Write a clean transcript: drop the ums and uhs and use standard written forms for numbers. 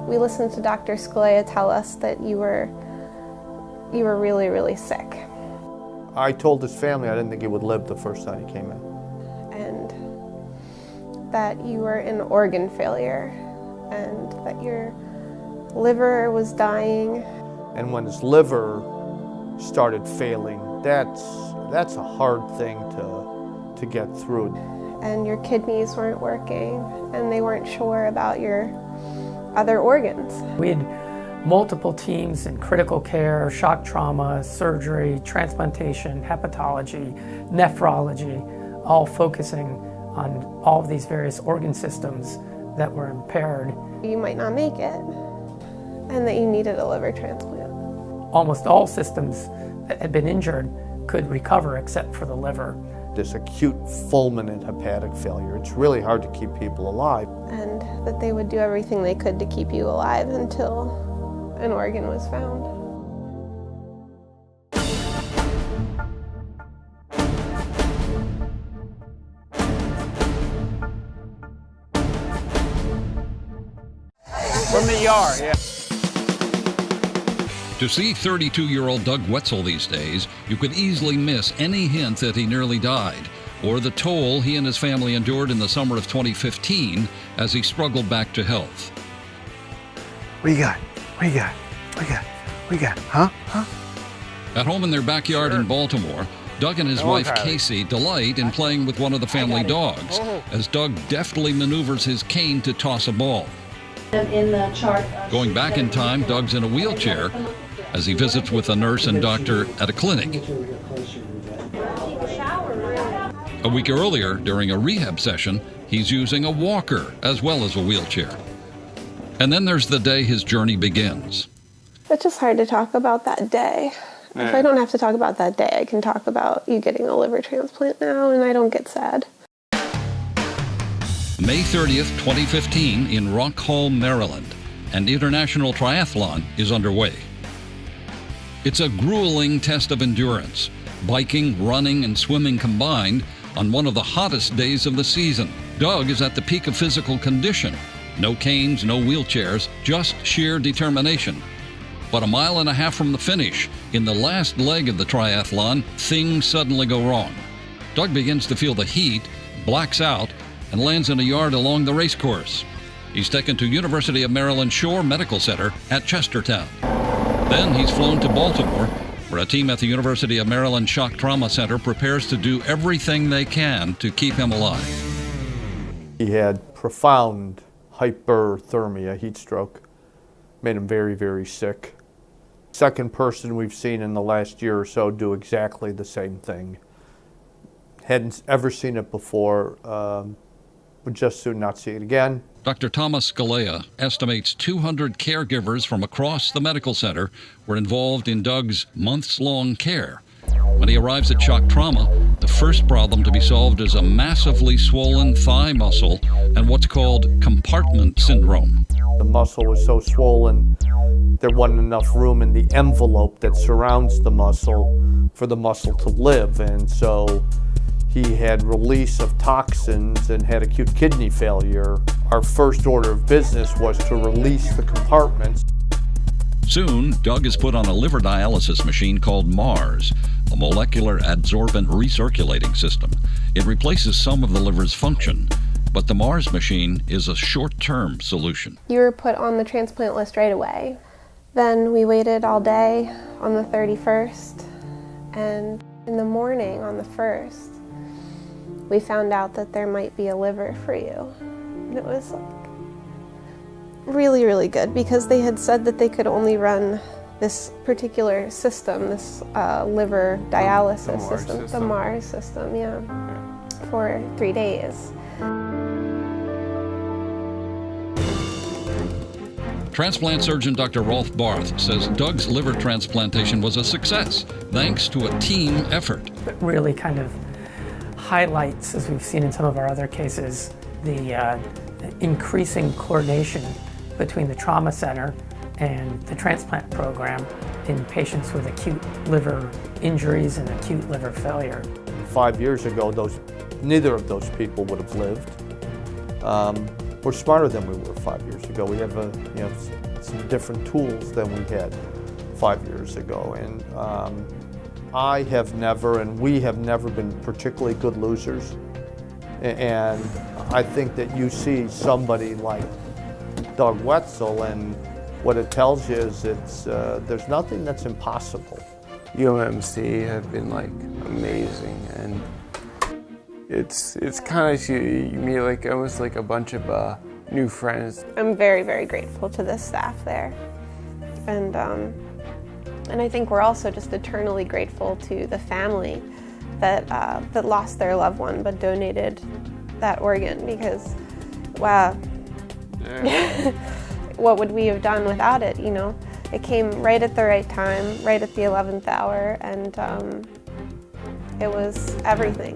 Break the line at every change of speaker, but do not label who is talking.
We listened to Dr. Scalea tell us that you were really, really sick.
I told his family I didn't think he would live the first time he came in.
And that you were in organ failure and that your liver was dying.
And when his liver started failing, that's a hard thing to get through.
And your kidneys weren't working, and they weren't sure about your other organs.
We had multiple teams in critical care, shock trauma, surgery, transplantation, hepatology, nephrology, all focusing on all of these various organ systems that were impaired.
You might not make it, and that you needed a liver transplant.
Almost all systems that had been injured could recover except for the liver.
This acute fulminant hepatic failure, it's really hard to keep people alive.
And that they would do everything they could to keep you alive until an organ was found.
From the yard, yeah.
To see 32-year-old Doug Wetzel these days, you could easily miss any hint that he nearly died, or the toll he and his family endured in the summer of 2015 as he struggled back to health.
What you got? Huh?
At home in their backyard in Baltimore, Doug and his wife Casey delight in playing with one of the family dogs, as Doug deftly maneuvers his cane to toss a ball.
In the chart,
Going back in time, Doug's in a wheelchair as he visits with a nurse and doctor at a clinic. A week earlier, during a rehab session, he's using a walker as well as a wheelchair. And then there's the day his journey begins.
It's just hard to talk about that day. If I don't have to talk about that day, I can talk about you getting a liver transplant now, and I don't get sad.
May 30th, 2015 in Rock Hall, Maryland, and International Triathlon is underway. It's a grueling test of endurance, biking, running, and swimming combined on one of the hottest days of the season. Doug is at the peak of physical condition. No canes, no wheelchairs, just sheer determination. But a mile and a half from the finish, in the last leg of the triathlon, things suddenly go wrong. Doug begins to feel the heat, blacks out, and lands in a yard along the race course. He's taken to University of Maryland Shore Medical Center at Chestertown. Then he's flown to Baltimore, where a team at the University of Maryland Shock Trauma Center prepares to do everything they can to keep him alive.
He had profound hyperthermia, heat stroke, made him very, very sick. Second person we've seen in the last year or so do exactly the same thing. Hadn't ever seen it before, would just soon not see it again.
Dr. Thomas Scalea estimates 200 caregivers from across the medical center were involved in Doug's months-long care. When he arrives at shock trauma, the first problem to be solved is a massively swollen thigh muscle and what's called compartment syndrome.
The muscle was so swollen, there wasn't enough room in the envelope that surrounds the muscle for the muscle to live, and so he had release of toxins and had acute kidney failure. Our first order of business was to release the compartments.
Soon, Doug is put on a liver dialysis machine called MARS, a molecular adsorbent recirculating system. It replaces some of the liver's function, but the MARS machine is a short-term solution.
You were put on the transplant list right away. Then we waited all day on the 31st, and in the morning on the 1st, we found out that there might be a liver for you. And it was like really, really good, because they had said that they could only run this particular system, this liver dialysis system, the MARS system, for 3 days.
Transplant surgeon Dr. Rolf Barth says Doug's liver transplantation was a success, thanks to a team effort.
It really kind of highlights, as we've seen in some of our other cases, the increasing coordination between the trauma center and the transplant program in patients with acute liver injuries and acute liver failure. 5
years ago, neither of those people would have lived. we're smarter than we were 5 years ago. We have some different tools than we had 5 years ago. And I have never, and we have never been particularly good losers. And I think that you see somebody like Doug Wetzel, and what it tells you is there's nothing that's impossible.
UMMC have been like amazing, and it's kind of, you meet like almost like a bunch of new friends.
I'm very, very grateful to the staff there. And I think we're also just eternally grateful to the family that lost their loved one but donated that organ, because, wow, what would we have done without it, you know? It came right at the right time, right at the 11th hour, and it was everything.